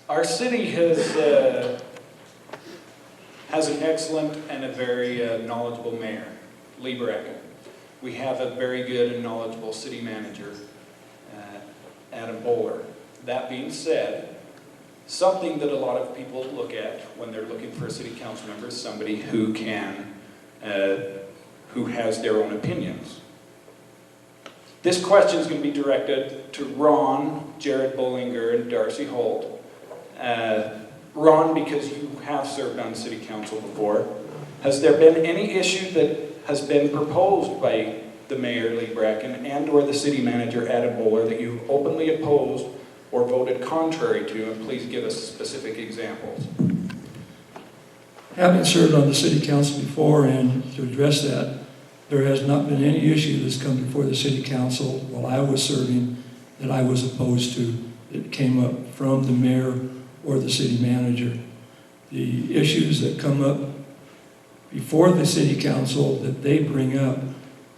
Our city has an excellent and a very knowledgeable mayor, Lee Bracken. We have a very good and knowledgeable city manager, Adam Bowler. That being said, something that a lot of people look at when they're looking for a city council member is somebody who has their own opinions. This question is going to be directed to Ron, Jared Bollinger, and Darcy Holt. Ron, because you have served on city council before, has there been any issue that has been proposed by the mayor, Lee Bracken, and or the city manager, Adam Bowler, that you've openly opposed or voted contrary to? And please give us specific examples. Having served on the city council before, and to address that, there has not been any issue that's come before the city council while I was serving that I was opposed to that came up from the mayor or the city manager. The issues that come up before the city council that they bring up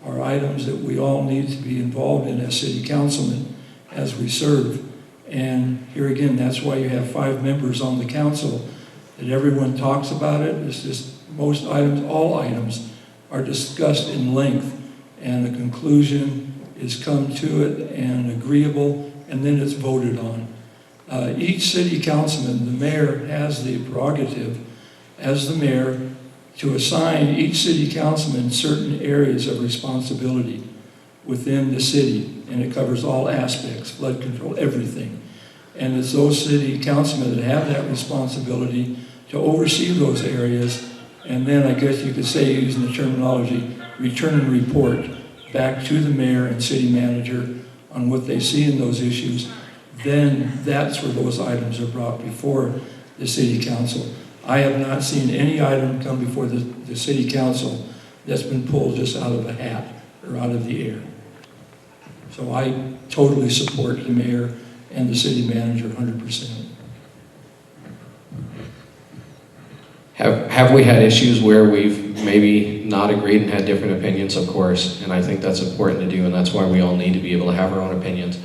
are items that we all need to be involved in as city councilmen as we serve. And here again, that's why you have 5 members on the council, that everyone talks about it. It's just most items, all items, are discussed in length, and the conclusion is come to it and agreeable, and then it's voted on. Each city councilman, the mayor, has the prerogative as the mayor to assign each city councilman certain areas of responsibility within the city, and it covers all aspects, flood control, everything. And it's those city councilmen that have that responsibility to oversee those areas, and then I guess you could say, using the terminology, return and report back to the mayor and city manager on what they see in those issues. Then that's where those items are brought before the city council. I have not seen any item come before the city council that's been pulled just out of a hat or out of the air. So I totally support the mayor and the city manager 100%. Have we had issues where we've maybe not agreed and had different opinions? Of course, and I think that's important to do, and that's why we all need to be able to have our own opinions.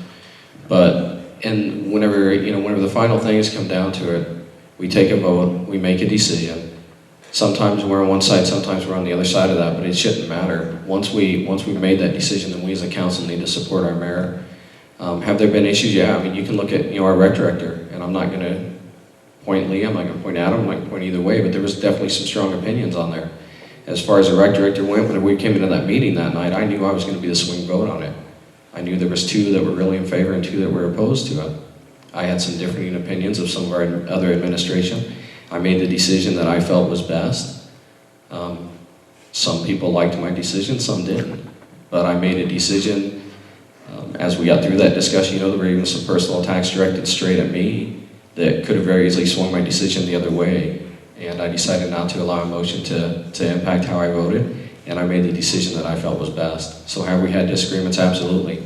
And whenever the final things come down to it, we take a vote, we make a decision. Sometimes we're on one side, sometimes we're on the other side of that, but it shouldn't matter. Once we've made that decision, then we as a council need to support our mayor. Have there been issues? Yeah, I mean, you can look at our rec director, and I'm not going to point Lee, I'm not going to point Adam, I'm not going to point either way, but there was definitely some strong opinions on there. As far as the rec director went, when we came into that meeting that night, I knew I was going to be the swing vote on it. I knew there was 2 that were really in favor and 2 that were opposed to it. I had some differing opinions of some of our other administration. I made the decision that I felt was best. Some people liked my decision, some didn't. But I made a decision as we got through that discussion. There were even some personal attacks directed straight at me that could have very easily swung my decision the other way. And I decided not to allow emotion to impact how I voted. And I made the decision that I felt was best. So have we had disagreements? Absolutely.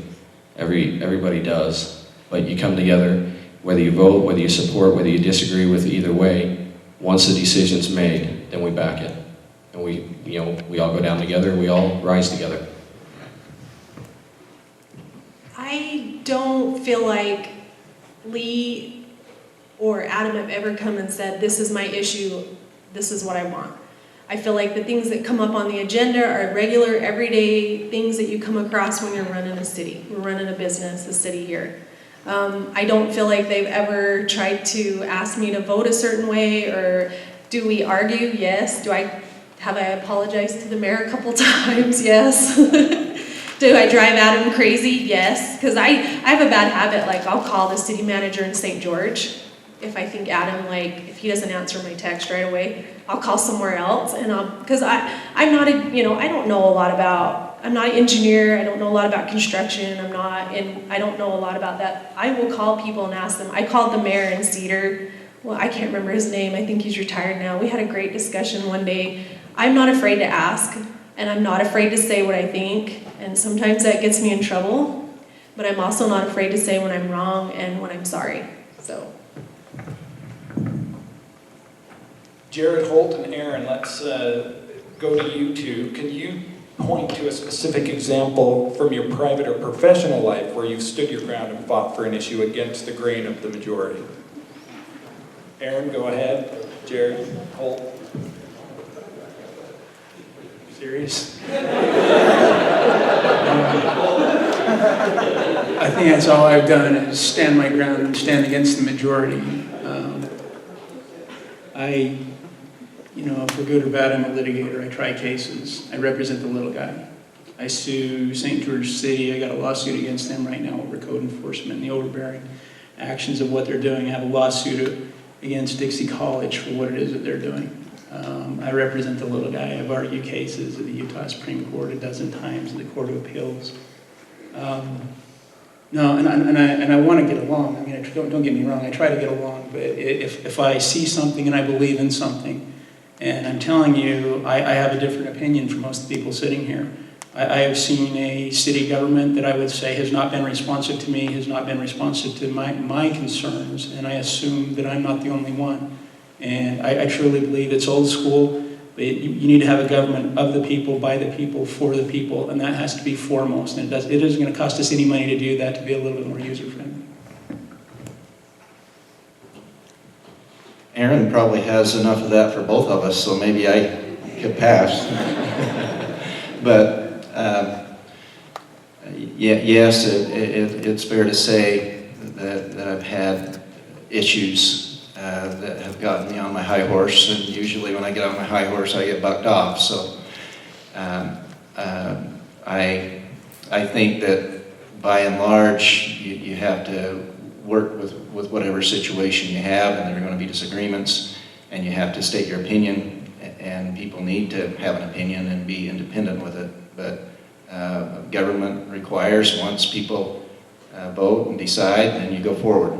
Everybody does. But you come together, whether you vote, whether you support, whether you disagree with either way, once the decision's made, then we back it. And we all go down together, we all rise together. I don't feel like Lee or Adam have ever come and said, this is my issue, this is what I want. I feel like the things that come up on the agenda are regular, everyday things that you come across when you're running a city. We're running a business, a city here. I don't feel like they've ever tried to ask me to vote a certain way, or do we argue? Yes. Have I apologized to the mayor a couple times? Yes. Do I drive Adam crazy? Yes. Because I have a bad habit, like I'll call the city manager in St. George if I think Adam, if he doesn't answer my text right away, I'll call somewhere else, and because I'm not I don't know a lot about, I'm not an engineer, I don't know a lot about construction, I don't know a lot about that. I will call people and ask them. I called the mayor in Cedar, well, I can't remember his name, I think he's retired now. We had a great discussion one day. I'm not afraid to ask, and I'm not afraid to say what I think, and sometimes that gets me in trouble, but I'm also not afraid to say when I'm wrong and when I'm sorry, so. Jared, Holt, and Aaron, let's go to you two. Can you point to a specific example from your private or professional life where you've stood your ground and fought for an issue against the grain of the majority? Aaron, go ahead. Jared, Holt. Serious? I think that's all I've done is stand my ground and stand against the majority. For good or bad, I'm a litigator. I try cases. I represent the little guy. I sue St. George City. I got a lawsuit against them right now over code enforcement and the overbearing actions of what they're doing. I have a lawsuit against Dixie College for what it is that they're doing. I represent the little guy. I've argued cases at the Utah Supreme Court a dozen times, in the Court of Appeals. No, and I want to get along. I mean, don't get me wrong. I try to get along, but if I see something and I believe in something, and I'm telling you, I have a different opinion from most of the people sitting here. I have seen a city government that I would say has not been responsive to me, has not been responsive to my concerns, and I assume that I'm not the only one. And I truly believe it's old school, but you need to have a government of the people, by the people, for the people, and that has to be foremost. And it isn't going to cost us any money to do that, to be a little bit more user-friendly. Aaron probably has enough of that for both of us, so maybe I could pass. But yes, it's fair to say that I've had issues that have gotten me on my high horse, and usually when I get on my high horse, I get bucked off. So I think that by and large, you have to work with whatever situation you have, and there are going to be disagreements, and you have to state your opinion, and people need to have an opinion and be independent with it. But government requires, once people vote and decide, then you go forward.